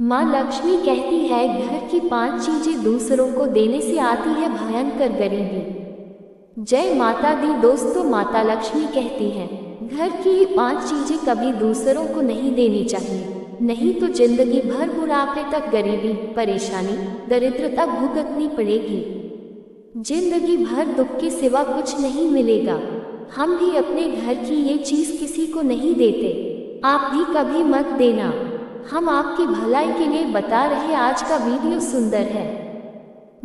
माँ लक्ष्मी कहती है घर की 5 चीजें दूसरों को देने से आती है भयंकर गरीबी। जय माता दी दोस्तों, माता लक्ष्मी कहती है घर की ये 5 चीजें कभी दूसरों को नहीं देनी चाहिए, नहीं तो जिंदगी भर बुढ़ापे तक गरीबी, परेशानी, दरिद्रता भुगतनी पड़ेगी। जिंदगी भर दुख के सिवा कुछ नहीं मिलेगा। हम भी अपने घर की ये चीज किसी को नहीं देते, आप भी कभी मत देना। हम आपकी भलाई के लिए बता रहे। आज का वीडियो सुंदर है,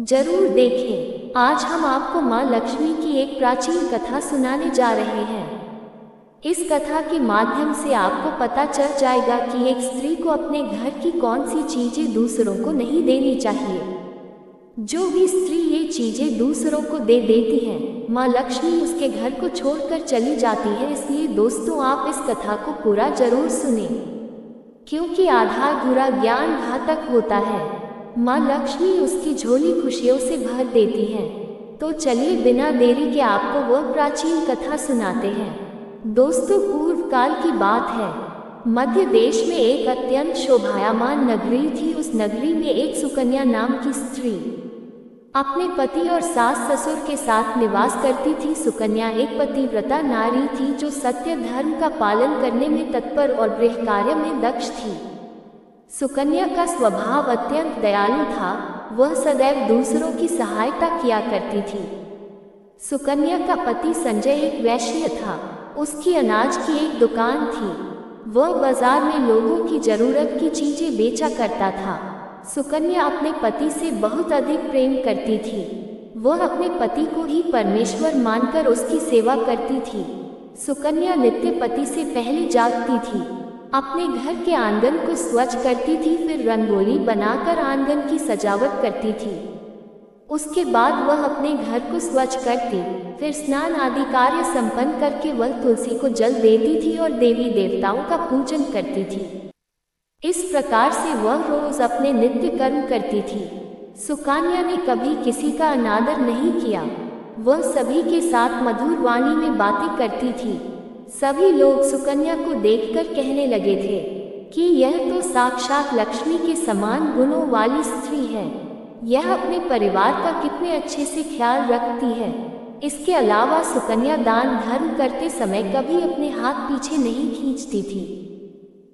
जरूर देखें। आज हम आपको माँ लक्ष्मी की एक प्राचीन कथा सुनाने जा रहे हैं। इस कथा के माध्यम से आपको पता चल जाएगा कि एक स्त्री को अपने घर की कौन सी चीजें दूसरों को नहीं देनी चाहिए। जो भी स्त्री ये चीजें दूसरों को दे देती है, माँ लक्ष्मी उसके घर को छोड़कर चली जाती है। इसलिए दोस्तों, आप इस कथा को पूरा जरूर सुने, क्योंकि आधा अधूरा ज्ञान घातक होता है। माँ लक्ष्मी उसकी झोली खुशियों से भर देती है। तो चलिए बिना देरी के आपको वह प्राचीन कथा सुनाते हैं। दोस्तों, पूर्व काल की बात है। मध्य देश में एक अत्यंत शोभायमान नगरी थी। उस नगरी में एक सुकन्या नाम की स्त्री अपने पति और सास ससुर के साथ निवास करती थी। सुकन्या एक पतिव्रता नारी थी जो सत्य धर्म का पालन करने में तत्पर और गृह कार्य में दक्ष थी। सुकन्या का स्वभाव अत्यंत दयालु था। वह सदैव दूसरों की सहायता किया करती थी। सुकन्या का पति संजय एक वैश्य था। उसकी अनाज की एक दुकान थी। वह बाजार में लोगों की जरूरत की चीजें बेचा करता था। सुकन्या अपने पति से बहुत अधिक प्रेम करती थी। वह अपने पति को ही परमेश्वर मानकर उसकी सेवा करती थी। सुकन्या नित्य पति से पहले जागती थी, अपने घर के आंगन को स्वच्छ करती थी, फिर रंगोली बनाकर आंगन की सजावट करती थी। उसके बाद वह अपने घर को स्वच्छ करती, फिर स्नान आदि कार्य संपन्न करके वह तुलसी को जल देती थी और देवी देवताओं का पूजन करती थी। इस प्रकार से वह रोज अपने नित्य कर्म करती थी। सुकन्या ने कभी किसी का अनादर नहीं किया। वह सभी के साथ मधुर वाणी में बातें करती थी। सभी लोग सुकन्या को देखकर कहने लगे थे कि यह तो साक्षात लक्ष्मी के समान गुणों वाली स्त्री है। यह अपने परिवार का कितने अच्छे से ख्याल रखती है। इसके अलावा सुकन्या दान धर्म करते समय कभी अपने हाथ पीछे नहीं खींचती थी।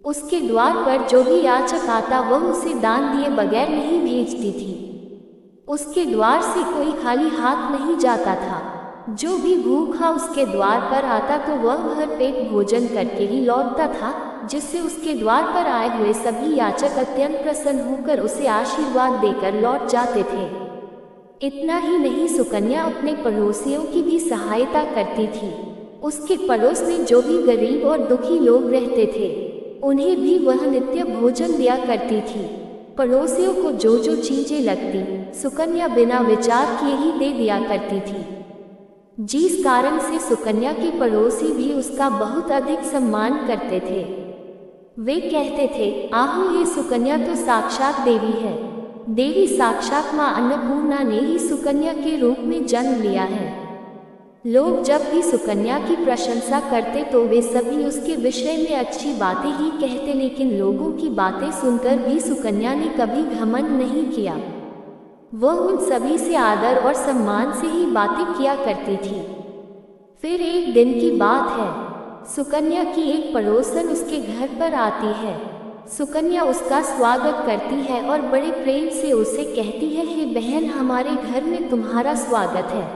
उसके द्वार पर जो भी याचक आता वह उसे दान दिए बगैर नहीं भेजती थी। उसके द्वार से कोई खाली हाथ नहीं जाता था। जो भी भूखा उसके द्वार पर आता तो वह भर पेट भोजन करके ही लौटता था, जिससे उसके द्वार पर आए हुए सभी याचक अत्यंत प्रसन्न होकर उसे आशीर्वाद देकर लौट जाते थे। इतना ही नहीं, सुकन्या अपने पड़ोसियों की भी सहायता करती थी। उसके पड़ोस में जो भी गरीब और दुखी लोग रहते थे उन्हें भी वह नित्य भोजन दिया करती थी। पड़ोसियों को जो जो चीजें लगती सुकन्या बिना विचार किए ही दे दिया करती थी, जिस कारण से सुकन्या के पड़ोसी भी उसका बहुत अधिक सम्मान करते थे। वे कहते थे, आहो, ये सुकन्या तो साक्षात देवी है। देवी साक्षात माँ अन्नपूर्णा ने ही सुकन्या के रूप में जन्म लिया है। लोग जब भी सुकन्या की प्रशंसा करते तो वे सभी उसके विषय में अच्छी बातें ही कहते, लेकिन लोगों की बातें सुनकर भी सुकन्या ने कभी घमंड नहीं किया। वह उन सभी से आदर और सम्मान से ही बातें किया करती थी। फिर एक दिन की बात है, सुकन्या की एक पड़ोसन उसके घर पर आती है। सुकन्या उसका स्वागत करती है और बड़े प्रेम से उसे कहती है, हे बहन, हमारे घर में तुम्हारा स्वागत है।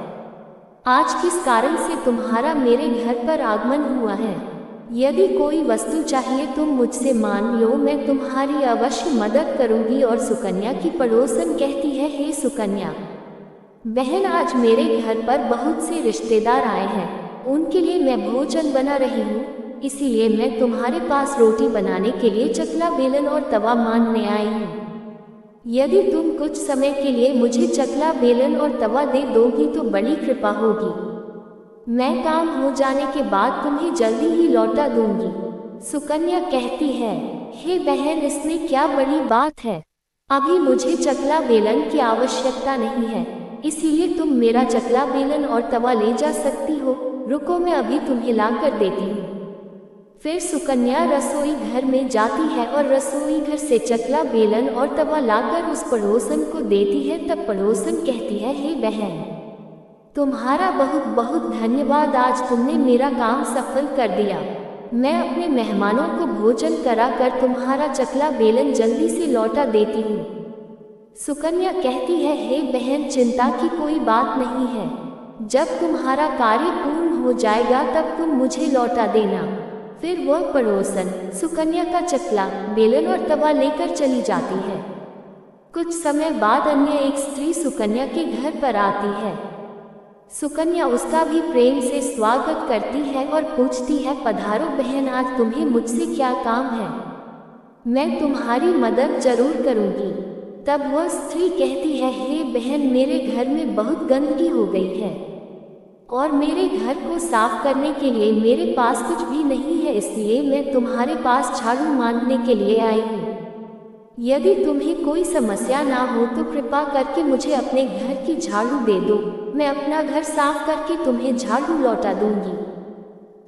आज किस कारण से तुम्हारा मेरे घर पर आगमन हुआ है? यदि कोई वस्तु चाहिए तुम मुझसे मांग लो, मैं तुम्हारी अवश्य मदद करूंगी। और सुकन्या की पड़ोसन कहती है, हे सुकन्या बहन, आज मेरे घर पर बहुत से रिश्तेदार आए हैं। उनके लिए मैं भोजन बना रही हूँ, इसीलिए मैं तुम्हारे पास रोटी बनाने के लिए चकला बेलन और तवा मांगने आई हूँ। यदि तुम कुछ समय के लिए मुझे चकला बेलन और तवा दे दोगी तो बड़ी कृपा होगी। मैं काम हो जाने के बाद तुम्हें जल्दी ही लौटा दूंगी। सुकन्या कहती है, हे बहन, इसमें क्या बड़ी बात है? अभी मुझे चकला बेलन की आवश्यकता नहीं है, इसीलिए तुम मेरा चकला बेलन और तवा ले जा सकती हो। रुको, मैं अभी तुम्हें ला कर देती हूँ। फिर सुकन्या रसोई घर में जाती है और रसोई घर से चकला, बेलन और तवा लाकर उस पड़ोसन को देती है। तब पड़ोसन कहती है, हे बहन, तुम्हारा बहुत बहुत धन्यवाद, आज तुमने मेरा काम सफल कर दिया। मैं अपने मेहमानों को भोजन कराकर तुम्हारा चकला बेलन जल्दी से लौटा देती हूँ। सुकन्या कहती है, हे बहन, चिंता की कोई बात नहीं है। जब तुम्हारा कार्य पूर्ण हो जाएगा तब तुम मुझे लौटा देना। फिर वह पड़ोसन सुकन्या का चकला, बेलन और तवा लेकर चली जाती है। कुछ समय बाद अन्य एक स्त्री सुकन्या के घर पर आती है। सुकन्या उसका भी प्रेम से स्वागत करती है और पूछती है, पधारो बहन, आज तुम्हें मुझसे क्या काम है? मैं तुम्हारी मदद जरूर करूंगी। तब वह स्त्री कहती है, हे बहन, मेरे घर में बहुत गंदगी हो गई है और मेरे घर को साफ करने के लिए मेरे पास कुछ भी नहीं है, इसलिए मैं तुम्हारे पास झाड़ू मारने के लिए आई हूँ। यदि तुम्हें कोई समस्या ना हो तो कृपा करके मुझे अपने घर की झाड़ू दे दो, मैं अपना घर साफ करके तुम्हें झाड़ू लौटा दूंगी।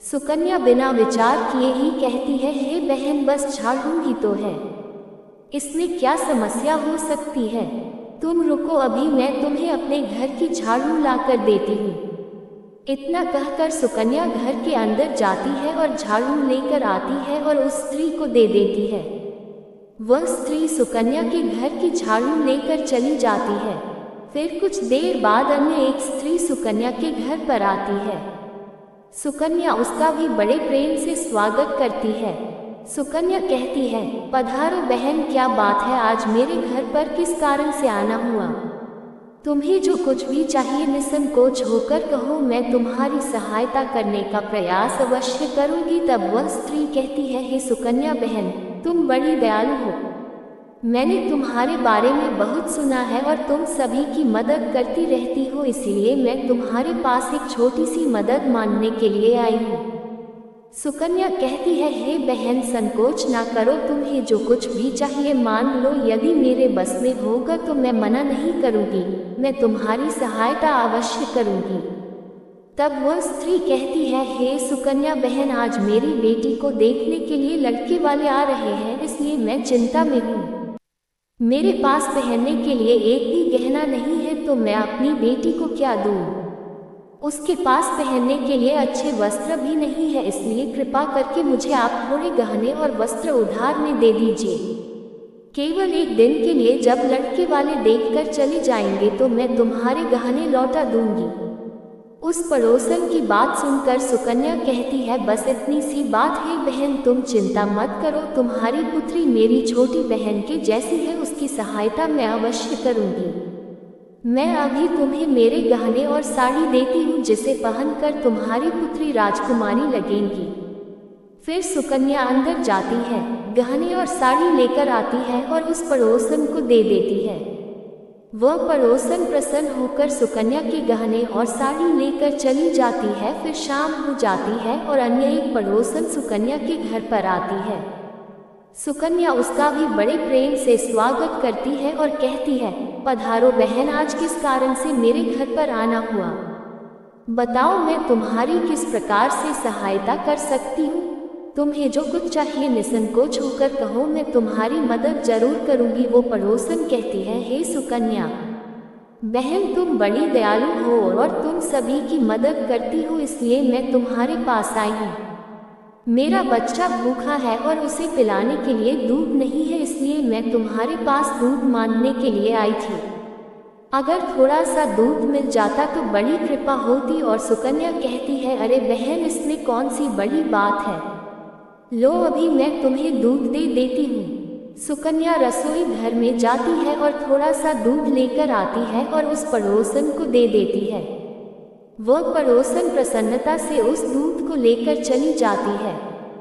सुकन्या बिना विचार किए ही कहती है, हे बहन, बस झाड़ू ही तो है, इसमें क्या समस्या हो सकती है? तुम रुको, अभी मैं तुम्हें अपने घर की झाड़ू लाकर देती हूँ। इतना कहकर सुकन्या घर के अंदर जाती है और झाड़ू लेकर आती है और उस स्त्री को दे देती है। वह स्त्री सुकन्या के घर की झाड़ू लेकर चली जाती है। फिर कुछ देर बाद अन्य एक स्त्री सुकन्या के घर पर आती है। सुकन्या उसका भी बड़े प्रेम से स्वागत करती है। सुकन्या कहती है, पधारो बहन, क्या बात है, आज मेरे घर पर किस कारण से आना हुआ? तुम्हें जो कुछ भी चाहिए निसंकोच होकर कहो, मैं तुम्हारी सहायता करने का प्रयास अवश्य करूंगी। तब वह स्त्री कहती है, हे सुकन्या बहन, तुम बड़ी दयालु हो। मैंने तुम्हारे बारे में बहुत सुना है और तुम सभी की मदद करती रहती हो, इसलिए मैं तुम्हारे पास एक छोटी सी मदद मांगने के लिए आई हूँ। सुकन्या कहती है, हे बहन, संकोच ना करो, तुम्हें जो कुछ भी चाहिए मांग लो, यदि मेरे बस में होगा तो मैं मना नहीं करूँगी, मैं तुम्हारी सहायता अवश्य करूँगी। तब वह स्त्री कहती है, हे सुकन्या बहन, आज मेरी बेटी को देखने के लिए लड़के वाले आ रहे हैं, इसलिए मैं चिंता में हूँ। मेरे पास पहनने के लिए एक भी गहना नहीं है, तो मैं अपनी बेटी को क्या दूँ? उसके पास पहनने के लिए अच्छे वस्त्र भी नहीं है, इसलिए कृपा करके मुझे आप थोड़े गहने और वस्त्र उधार में दे दीजिए। केवल एक दिन के लिए, जब लड़के वाले देखकर चले जाएंगे तो मैं तुम्हारे गहने लौटा दूंगी। उस पड़ोसन की बात सुनकर सुकन्या कहती है, बस इतनी सी बात है बहन, तुम चिंता मत करो, तुम्हारी पुत्री मेरी छोटी बहन के जैसी है, उसकी सहायता मैं अवश्य करूंगी। मैं अभी तुम्हें मेरे गहने और साड़ी देती हूँ, जिसे पहनकर तुम्हारी पुत्री राजकुमारी लगेंगी। फिर सुकन्या अंदर जाती है, गहने और साड़ी लेकर आती है और उस पड़ोसन को दे देती है। वह पड़ोसन प्रसन्न होकर सुकन्या के गहने और साड़ी लेकर चली जाती है। फिर शाम हो जाती है और अन्य एक पड़ोसन सुकन्या के घर पर आती है। सुकन्या उसका भी बड़े प्रेम से स्वागत करती है और कहती है, पधारो बहन, आज किस कारण से मेरे घर पर आना हुआ? बताओ, मैं तुम्हारी किस प्रकार से सहायता कर सकती हूँ? तुम्हें जो कुछ चाहिए निसंकोच होकर कहो, मैं तुम्हारी मदद जरूर करूँगी। वो पड़ोसन कहती है, हे सुकन्या बहन, तुम बड़ी दयालु हो और तुम सभी की मदद करती हो, इसलिए मैं तुम्हारे पास आई हूँ। मेरा बच्चा भूखा है और उसे पिलाने के लिए दूध नहीं है, इसलिए मैं तुम्हारे पास दूध मांगने के लिए आई थी। अगर थोड़ा सा दूध मिल जाता तो बड़ी कृपा होती। और सुकन्या कहती है, अरे बहन, इसमें कौन सी बड़ी बात है, लो अभी मैं तुम्हें दूध दे देती हूँ। सुकन्या रसोई घर में जाती है और थोड़ा सा दूध लेकर आती है और उस पड़ोसन को दे देती है। वह पड़ोसन प्रसन्नता से उस दूध को लेकर चली जाती है।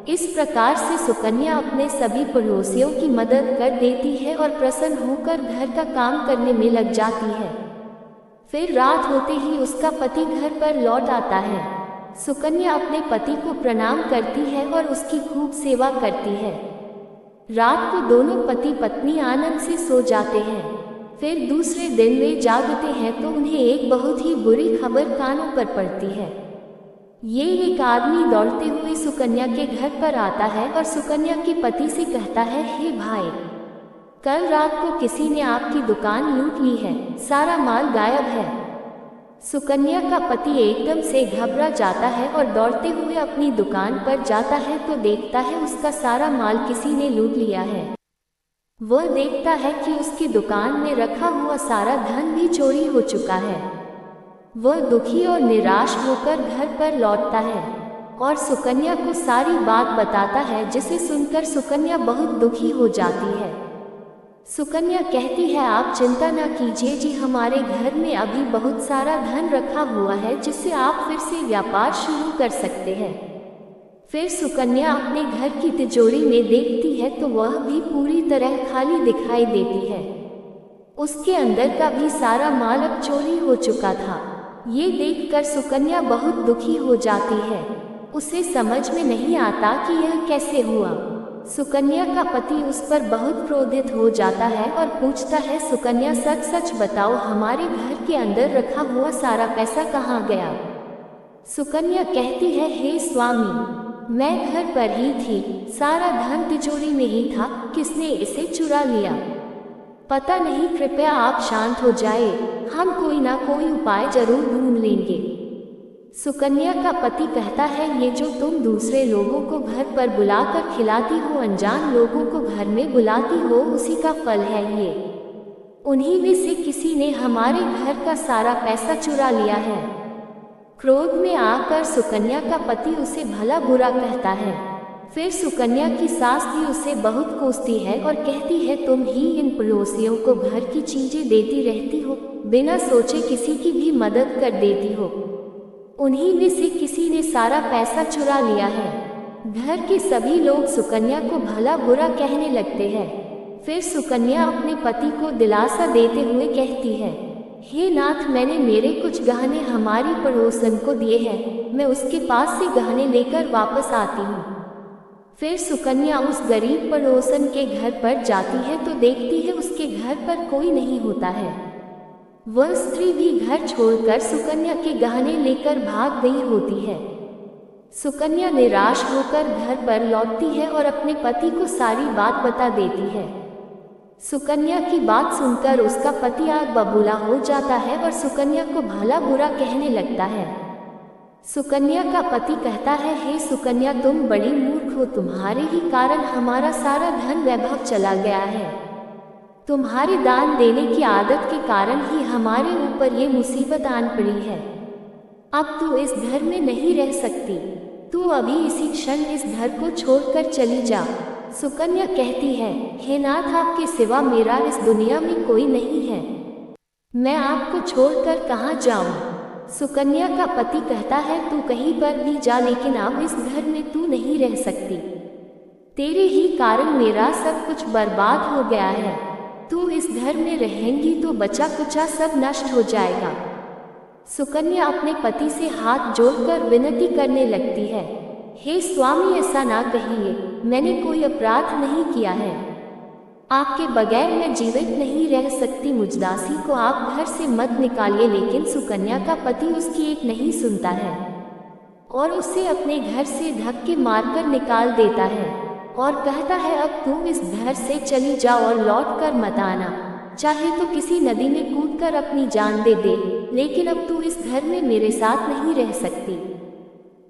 इस प्रकार से सुकन्या अपने सभी पड़ोसियों की मदद कर देती है और प्रसन्न होकर घर का काम करने में लग जाती है। फिर रात होते ही उसका पति घर पर लौट आता है। सुकन्या अपने पति को प्रणाम करती है और उसकी खूब सेवा करती है। रात को दोनों पति पत्नी आनंद से सो जाते हैं। फिर दूसरे दिन वे जागते हैं तो उन्हें एक बहुत ही बुरी खबर कानों पर पड़ती है। ये एक आदमी दौड़ते हुए सुकन्या के घर पर आता है और सुकन्या के पति से कहता है, हे भाई, कल रात को किसी ने आपकी दुकान लूट ली है, सारा माल गायब है। सुकन्या का पति एकदम से घबरा जाता है और दौड़ते हुए अपनी दुकान पर जाता है तो देखता है उसका सारा माल किसी ने लूट लिया है। वह देखता है कि उसकी दुकान में रखा हुआ सारा धन भी चोरी हो चुका है। वह दुखी और निराश होकर घर पर लौटता है और सुकन्या को सारी बात बताता है, जिसे सुनकर सुकन्या बहुत दुखी हो जाती है। सुकन्या कहती है, आप चिंता न कीजिए जी, हमारे घर में अभी बहुत सारा धन रखा हुआ है जिससे आप फिर से व्यापार शुरू कर सकते हैं। फिर सुकन्या अपने घर की तिजोरी में देखती है तो वह भी पूरी तरह खाली दिखाई देती है। उसके अंदर का भी सारा माल अब चोरी हो चुका था। ये देखकर सुकन्या बहुत दुखी हो जाती है। उसे समझ में नहीं आता कि यह कैसे हुआ। सुकन्या का पति उस पर बहुत क्रोधित हो जाता है और पूछता है, सुकन्या सच सच बताओ, हमारे घर के अंदर रखा हुआ सारा पैसा कहाँ गया? सुकन्या कहती है, हे स्वामी, मैं घर पर ही थी, सारा धन तिजोरी में ही था, किसने इसे चुरा लिया पता नहीं, कृपया आप शांत हो जाए, हम कोई ना कोई उपाय जरूर ढूंढ लेंगे। सुकन्या का पति कहता है, ये जो तुम दूसरे लोगों को घर पर बुलाकर खिलाती हो, अनजान लोगों को घर में बुलाती हो, उसी का फल है ये। उन्हीं में से किसी ने हमारे घर का सारा पैसा चुरा लिया है। क्रोध में आकर सुकन्या का पति उसे भला बुरा कहता है। फिर सुकन्या की सास भी उसे बहुत कोसती है और कहती है, तुम ही इन पड़ोसियों को घर की चीजें देती रहती हो, बिना सोचे किसी की भी मदद कर देती हो। उन्हीं में से किसी ने सारा पैसा चुरा लिया है। घर के सभी लोग सुकन्या को भला बुरा कहने लगते हैं। फिर सुकन्या अपने पति को दिलासा देते हुए कहती है, हे नाथ, मैंने मेरे कुछ गहने हमारी पड़ोसन को दिए हैं, मैं उसके पास से गहने लेकर वापस आती हूँ। फिर सुकन्या उस गरीब पड़ोसन के घर पर जाती है तो देखती है उसके घर पर कोई नहीं होता है। वह स्त्री भी घर छोड़कर सुकन्या के गहने लेकर भाग गई होती है। सुकन्या निराश होकर घर पर लौटती है और अपने पति को सारी बात बता देती है। सुकन्या की बात सुनकर उसका पति आग बबूला हो जाता है और सुकन्या को भला बुरा कहने लगता है। सुकन्या का पति कहता है, हे सुकन्या, तुम बड़ी मूर्ख हो, तुम्हारे ही कारण हमारा सारा धन वैभव चला गया है। तुम्हारे दान देने की आदत के कारण ही हमारे ऊपर ये मुसीबत आन पड़ी है। अब तू इस घर में नहीं रह सकती, तू अभी इसी क्षण इस घर को छोड़कर चली जा। सुकन्या कहती है, हे नाथ, आपके सिवा मेरा इस दुनिया में कोई नहीं है, मैं आपको छोड़कर कहाँ जाऊँ? सुकन्या का पति कहता है, तू कहीं पर भी जा, लेकिन अब इस घर में तू नहीं रह सकती। तेरे ही कारण मेरा सब कुछ बर्बाद हो गया है। तू इस घर में रहेंगी तो बचा कुचा सब नष्ट हो जाएगा। सुकन्या अपने पति से हाथ जोड़कर विनती करने लगती है, हे स्वामी, ऐसा ना कहिए, मैंने कोई अपराध नहीं किया है। आपके बगैर मैं जीवित नहीं रह सकती, मुझदासी को आप घर से मत निकालिए। लेकिन सुकन्या का पति उसकी एक नहीं सुनता है और उसे अपने घर से धक्के मारकर निकाल देता है और कहता है, अब तुम इस घर से चली जाओ और लौट कर मत आना। चाहे तो किसी नदी में कूदकर अपनी जान दे दे, लेकिन अब तू इस घर में मेरे साथ नहीं रह सकती।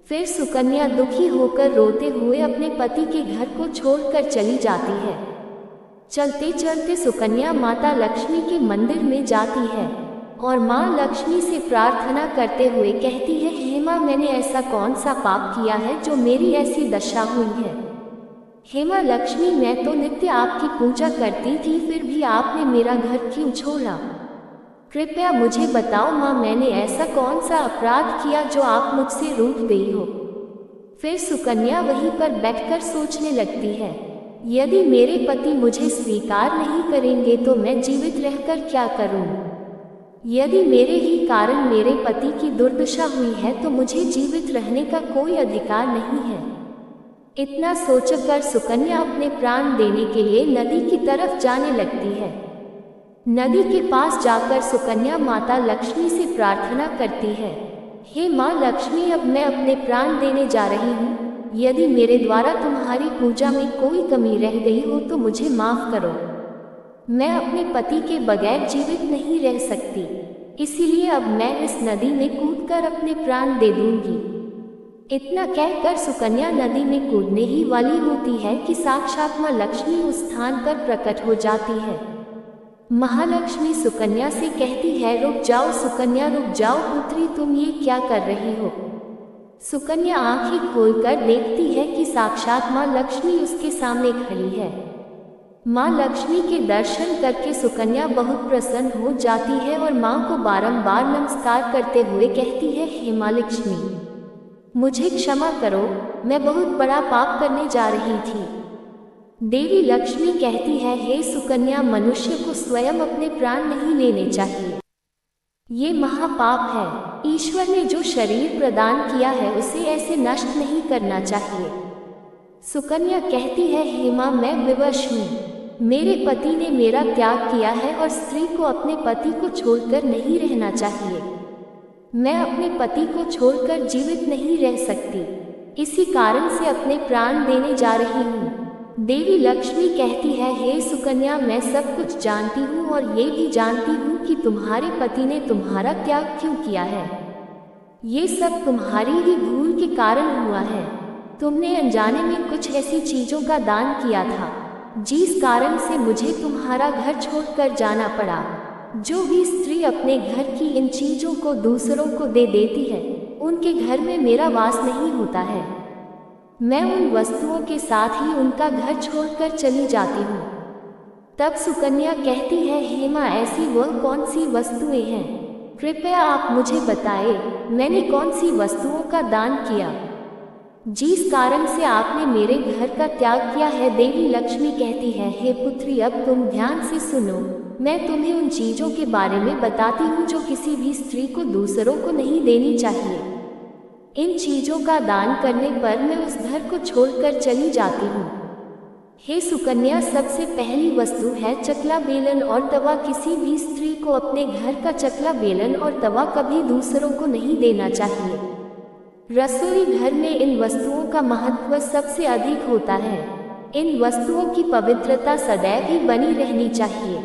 फिर सुकन्या दुखी होकर रोते हुए अपने पति के घर को छोड़कर चली जाती है। चलते चलते सुकन्या माता लक्ष्मी के मंदिर में जाती है और माँ लक्ष्मी से प्रार्थना करते हुए कहती है, हे माँ, मैंने ऐसा कौन सा पाप किया है जो मेरी ऐसी दशा हुई है? हे माँ लक्ष्मी, मैं तो नित्य आपकी पूजा करती थी, फिर भी आपने मेरा घर क्यों छोड़ा? कृपया मुझे बताओ माँ, मैंने ऐसा कौन सा अपराध किया जो आप मुझसे रूठ गई हो? फिर सुकन्या वहीं पर बैठकर सोचने लगती है, यदि मेरे पति मुझे स्वीकार नहीं करेंगे तो मैं जीवित रहकर क्या करूं? यदि मेरे ही कारण मेरे पति की दुर्दशा हुई है तो मुझे जीवित रहने का कोई अधिकार नहीं है। इतना सोचकर सुकन्या अपने प्राण देने के लिए नदी की तरफ जाने लगती है। नदी के पास जाकर सुकन्या माता लक्ष्मी से प्रार्थना करती है, हे माँ लक्ष्मी, अब मैं अपने प्राण देने जा रही हूँ। यदि मेरे द्वारा तुम्हारी पूजा में कोई कमी रह गई हो तो मुझे माफ करो। मैं अपने पति के बगैर जीवित नहीं रह सकती, इसीलिए अब मैं इस नदी में कूदकर अपने प्राण दे दूंगी। इतना कहकर सुकन्या नदी में कूदने ही वाली होती है कि साक्षात माँ लक्ष्मी उस स्थान पर प्रकट हो जाती है। महालक्ष्मी सुकन्या से कहती है, रुक जाओ सुकन्या, रुक जाओ पुत्री, तुम ये क्या कर रही हो। सुकन्या आंखें खोलकर देखती है कि साक्षात माँ लक्ष्मी उसके सामने खड़ी है। माँ लक्ष्मी के दर्शन करके सुकन्या बहुत प्रसन्न हो जाती है और माँ को बारंबार नमस्कार करते हुए कहती है, हे माँ लक्ष्मी, मुझे क्षमा करो, मैं बहुत बड़ा पाप करने जा रही थी। देवी लक्ष्मी कहती है, हे सुकन्या, मनुष्य को स्वयं अपने प्राण नहीं लेने चाहिए, ये महापाप है। ईश्वर ने जो शरीर प्रदान किया है उसे ऐसे नष्ट नहीं करना चाहिए। सुकन्या कहती है, हे माँ, मैं विवश हूँ। मेरे पति ने मेरा त्याग किया है और स्त्री को अपने पति को छोड़कर नहीं रहना चाहिए। मैं अपने पति को छोड़कर जीवित नहीं रह सकती, इसी कारण से अपने प्राण देने जा रही हूँ। देवी लक्ष्मी कहती है, हे सुकन्या, मैं सब कुछ जानती हूँ और ये भी जानती हूँ कि तुम्हारे पति ने तुम्हारा त्याग क्यों किया है। ये सब तुम्हारी ही भूल के कारण हुआ है। तुमने अनजाने में कुछ ऐसी चीजों का दान किया था जिस कारण से मुझे तुम्हारा घर छोड़कर जाना पड़ा। जो भी स्त्री अपने घर की इन चीजों को दूसरों को दे देती है, उनके घर में मेरा वास नहीं होता है। मैं उन वस्तुओं के साथ ही उनका घर छोड़कर चली जाती हूँ। तब सुकन्या कहती है, हे माँ, ऐसी वह कौन सी वस्तुएं हैं, कृपया आप मुझे बताएं, मैंने कौन सी वस्तुओं का दान किया जिस कारण से आपने मेरे घर का त्याग किया है। देवी लक्ष्मी कहती है, हे पुत्री, अब तुम ध्यान से सुनो, मैं तुम्हें उन चीजों के बारे में बताती हूँ जो किसी भी स्त्री को दूसरों को नहीं देनी चाहिए। इन चीजों का दान करने पर मैं उस घर को छोड़कर चली जाती हूँ। हे सुकन्या, सबसे पहली वस्तु है चकला बेलन और तवा। किसी भी स्त्री को अपने घर का चकला बेलन और तवा कभी दूसरों को नहीं देना चाहिए। रसोई घर में इन वस्तुओं का महत्व सबसे अधिक होता है। इन वस्तुओं की पवित्रता सदैव ही बनी रहनी चाहिए।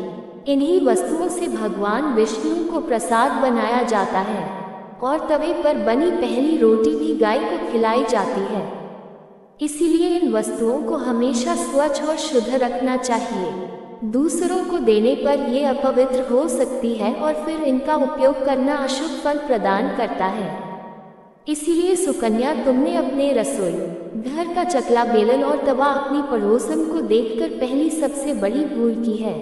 इन्हीं वस्तुओं से भगवान विष्णु को प्रसाद बनाया जाता है और तवे पर बनी पहली रोटी भी गाय को खिलाई जाती है। इसीलिए इन वस्तुओं को हमेशा स्वच्छ और शुद्ध रखना चाहिए। दूसरों को देने पर ये अपवित्र हो सकती है और फिर इनका उपयोग करना अशुभ फल प्रदान करता है। इसीलिए सुकन्या, तुमने अपने रसोई घर का चकला बेलन और तवा अपनी पड़ोसन को देखकर पहली सबसे बड़ी भूल की है।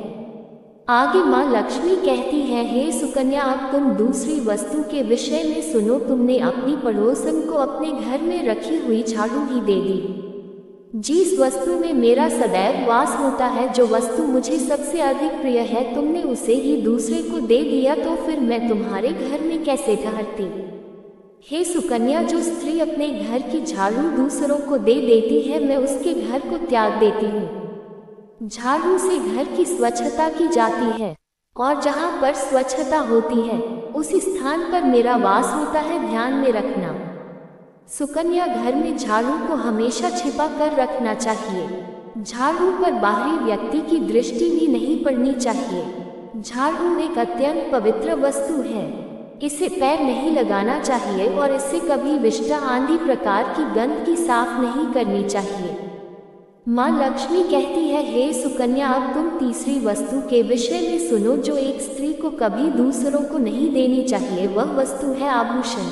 आगे माँ लक्ष्मी कहती है, हे सुकन्या, अब तुम दूसरी वस्तु के विषय में सुनो। तुमने अपनी पड़ोसन को अपने घर में रखी हुई झाड़ू ही दे दी। जिस वस्तु में मेरा सदैव वास होता है, जो वस्तु मुझे सबसे अधिक प्रिय है, तुमने उसे ही दूसरे को दे दिया, तो फिर मैं तुम्हारे घर में कैसे ठहरती। हे सुकन्या, जो स्त्री अपने घर की झाड़ू दूसरों को दे देती है, मैं उसके घर को त्याग देती हूँ। झाड़ू से घर की स्वच्छता की जाती है और जहाँ पर स्वच्छता होती है उस स्थान पर मेरा वास होता है, ध्यान में रखना। सुकन्या, घर में झाड़ू को हमेशा छिपा कर रखना चाहिए। झाड़ू पर बाहरी व्यक्ति की दृष्टि भी नहीं पड़नी चाहिए। झाड़ू एक अत्यंत पवित्र वस्तु है, इसे पैर नहीं लगाना चाहिए और इससे कभी विष्टा आदि प्रकार की गंध की साफ नहीं करनी चाहिए। माँ लक्ष्मी कहती है, हे सुकन्या, अब तुम तीसरी वस्तु के विषय में सुनो जो एक स्त्री को कभी दूसरों को नहीं देनी चाहिए। वह वस्तु है आभूषण।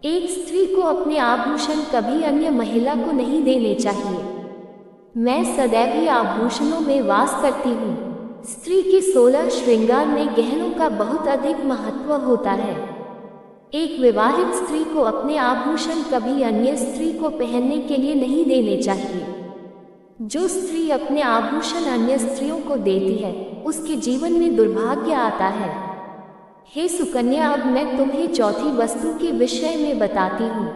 एक स्त्री को अपने आभूषण कभी अन्य महिला को नहीं देने चाहिए। मैं सदैव ही आभूषणों में वास करती हूँ। स्त्री के 16 श्रृंगार में गहनों का बहुत अधिक महत्व होता है। एक विवाहित स्त्री को अपने आभूषण कभी अन्य स्त्री को पहनने के लिए नहीं देने चाहिए। जो स्त्री अपने आभूषण अन्य स्त्रियों को देती है, उसके जीवन में दुर्भाग्य आता है। हे सुकन्या, अब मैं तुम्हें चौथी वस्तु के विषय में बताती हूँ।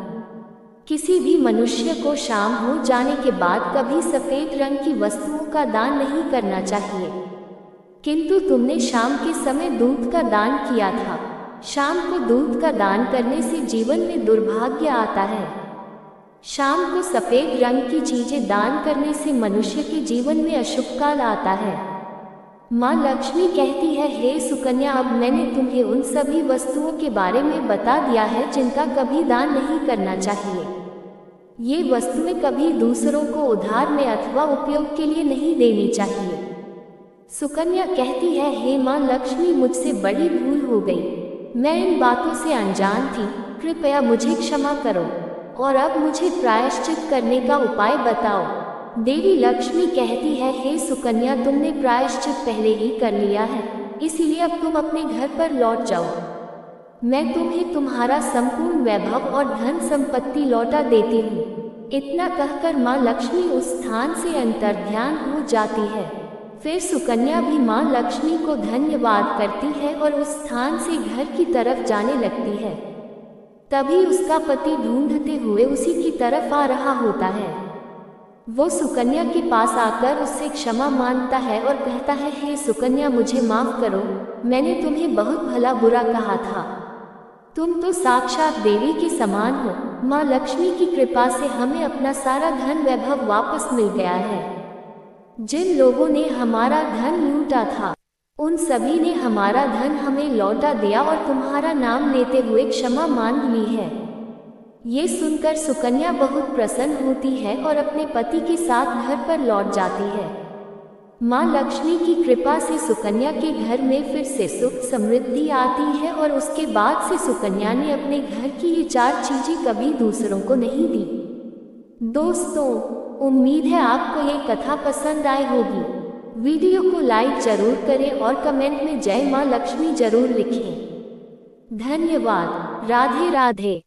किसी भी मनुष्य को शाम हो जाने के बाद कभी सफेद रंग की वस्तुओं का दान नहीं करना चाहिए, किंतु तुमने शाम के समय दूध का दान किया था। शाम को दूध का दान करने से जीवन में दुर्भाग्य आता है। शाम को सफेद रंग की चीजें दान करने से मनुष्य के जीवन में अशुभ काल आता है। माँ लक्ष्मी कहती है, हे सुकन्या, अब मैंने तुम्हें उन सभी वस्तुओं के बारे में बता दिया है जिनका कभी दान नहीं करना चाहिए। ये वस्तुएं कभी दूसरों को उधार में अथवा उपयोग के लिए नहीं देनी चाहिए। सुकन्या कहती है, हे माँ लक्ष्मी, मुझसे बड़ी भूल हो गई। मैं इन बातों से अनजान थी, कृपया मुझे क्षमा करो और अब मुझे प्रायश्चित करने का उपाय बताओ। देवी लक्ष्मी कहती है, हे सुकन्या, तुमने प्रायश्चित पहले ही कर लिया है, इसीलिए अब तुम अपने घर पर लौट जाओ। मैं तुम्हें तुम्हारा संपूर्ण वैभव और धन संपत्ति लौटा देती हूँ। इतना कहकर माँ लक्ष्मी उस स्थान से अंतर्ध्यान हो जाती है। फिर सुकन्या भी माँ लक्ष्मी को धन्यवाद करती है और उस स्थान से घर की तरफ जाने लगती है। तभी उसका पति ढूंढते हुए उसी की तरफ आ रहा होता है। वो सुकन्या के पास आकर उससे क्षमा मांगता है और कहता है, हे सुकन्या, मुझे माफ करो, मैंने तुम्हें बहुत भला बुरा कहा था। तुम तो साक्षात देवी के समान हो। माँ लक्ष्मी की कृपा से हमें अपना सारा धन वैभव वापस मिल गया है। जिन लोगों ने हमारा धन लूटा था, उन सभी ने हमारा धन हमें लौटा दिया और तुम्हारा नाम लेते हुए क्षमा मांग ली है। ये सुनकर सुकन्या बहुत प्रसन्न होती है और अपने पति के साथ घर पर लौट जाती है। माँ लक्ष्मी की कृपा से सुकन्या के घर में फिर से सुख समृद्धि आती है और उसके बाद से सुकन्या ने अपने घर की ये 4 चीजें कभी दूसरों को नहीं दी। दोस्तों, उम्मीद है आपको ये कथा पसंद आई होगी। वीडियो को लाइक जरूर करें और कमेंट में जय माँ लक्ष्मी जरूर लिखें। धन्यवाद। राधे राधे।